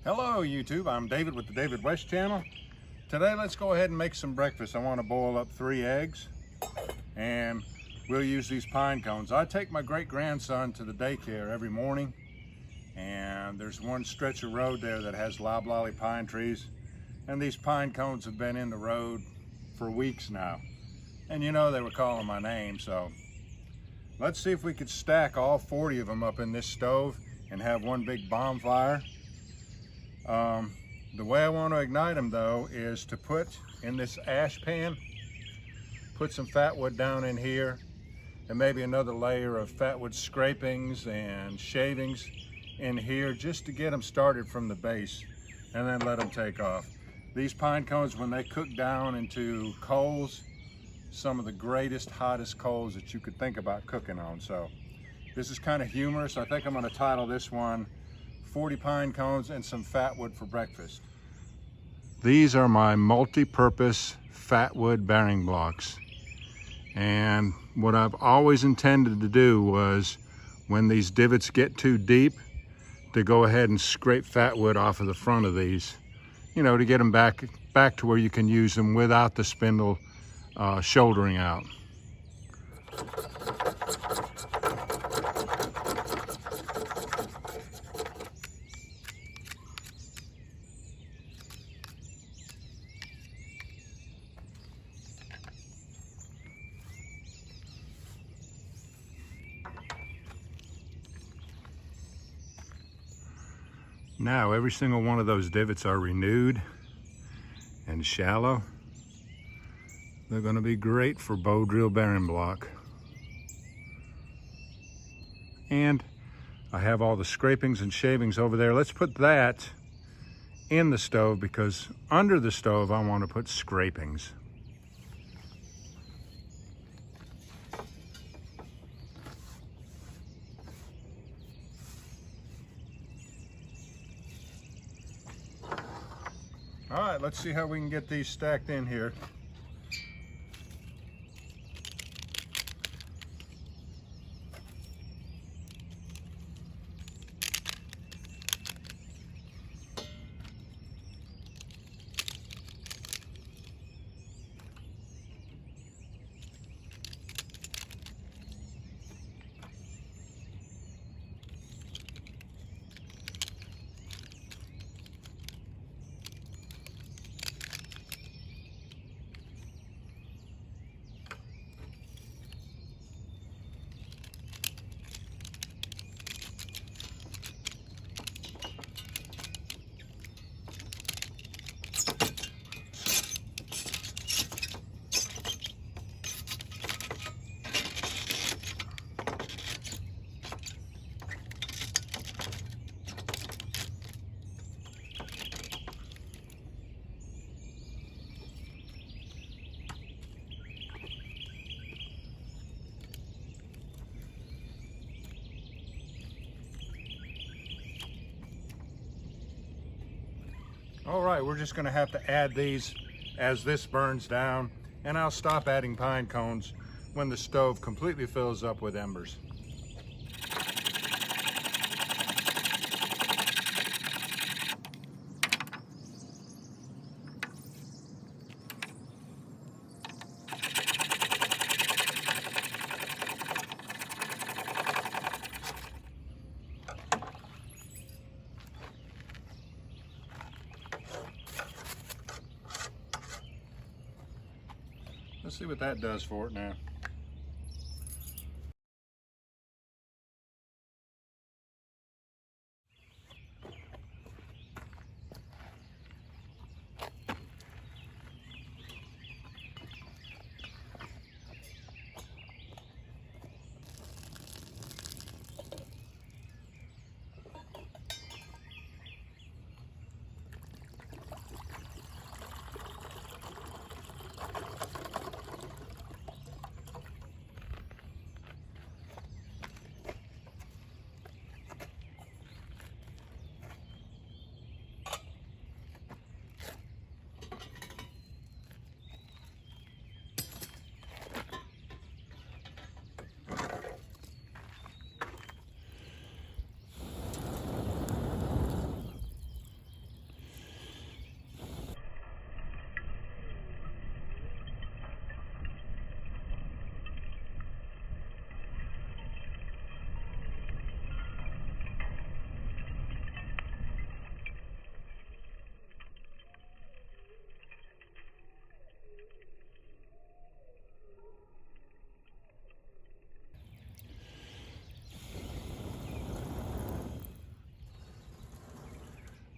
Hello YouTube, I'm David with the David West channel. Today let's go ahead and make some breakfast. I want to boil up 3 eggs and we'll use these pine cones. I take my great-grandson to the daycare every morning, and there's one stretch of road there that has loblolly pine trees, and these pine cones have been in the road for weeks now. And you know, they were calling my name, so let's see if we could stack all 40 of them up in this stove and have one big bonfire. The way I want to ignite them though is to put in this ash pan, put some fatwood down in here, and maybe another layer of fatwood scrapings and shavings in here just to get them started from the base, and then let them take off. These pine cones, when they cook down into coals, some of the greatest, hottest coals that you could think about cooking on. So this is kind of humorous. I think I'm going to title this one 40 pine cones and some fatwood for breakfast. These are my multi-purpose fatwood bearing blocks. And what I've always intended to do was, when these divots get too deep, to go ahead and scrape fatwood off of the front of these, you know, to get them back to where you can use them without the spindle shouldering out. Now every single one of those divots are renewed and shallow. They're going to be great for bow drill bearing block. And I have all the scrapings and shavings over there. Let's put that in the stove, because under the stove I want to put scrapings. All right, let's see how we can get these stacked in here. All right, we're just going to have to add these as this burns down, and I'll stop adding pine cones when the stove completely fills up with embers. Let's see what that does for it now.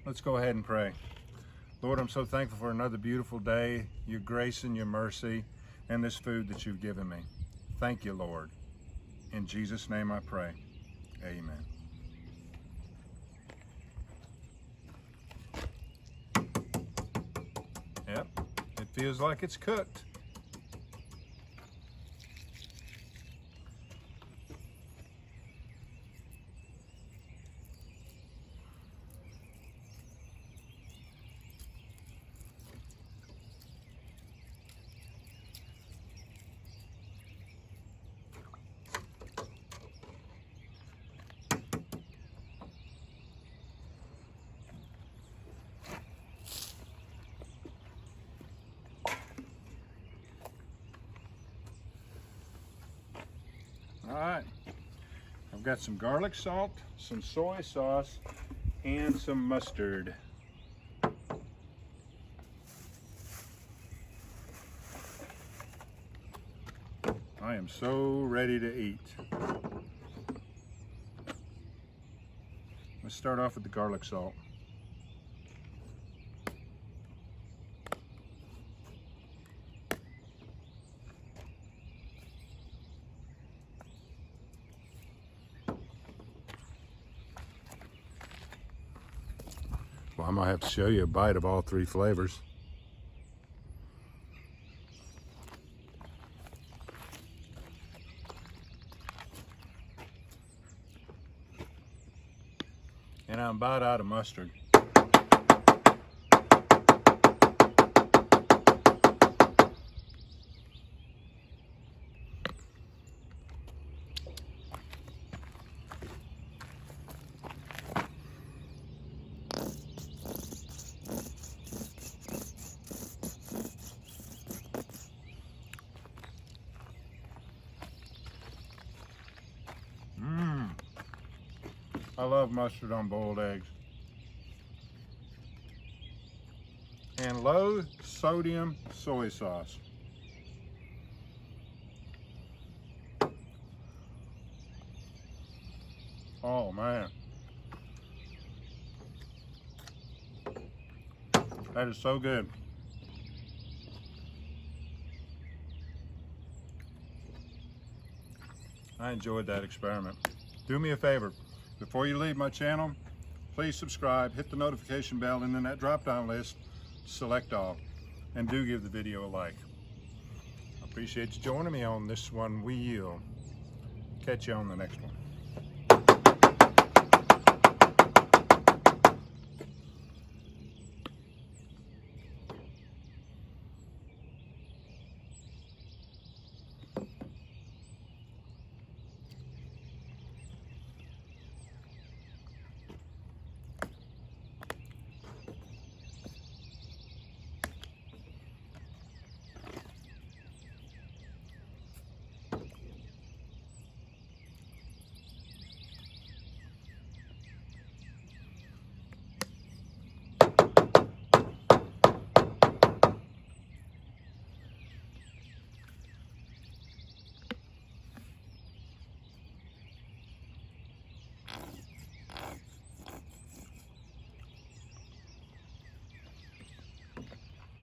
Let's go ahead and pray. Lord, I'm so thankful for another beautiful day, your grace and your mercy, and this food that you've given me. Thank you, Lord. In Jesus' name I pray. Amen. Yep, it feels like it's cooked. All right, I've got some garlic salt, some soy sauce, and some mustard. I am so ready to eat. Let's start off with the garlic salt. Well, I might have to show you a bite of all three flavors. And I'm about out of mustard. I love mustard on boiled eggs. And low sodium soy sauce. Oh man. That is so good. I enjoyed that experiment. Do me a favor. Before you leave my channel, please subscribe, hit the notification bell, and in that drop-down list, select all, and do give the video a like. I appreciate you joining me on this one. We'll catch you on the next one.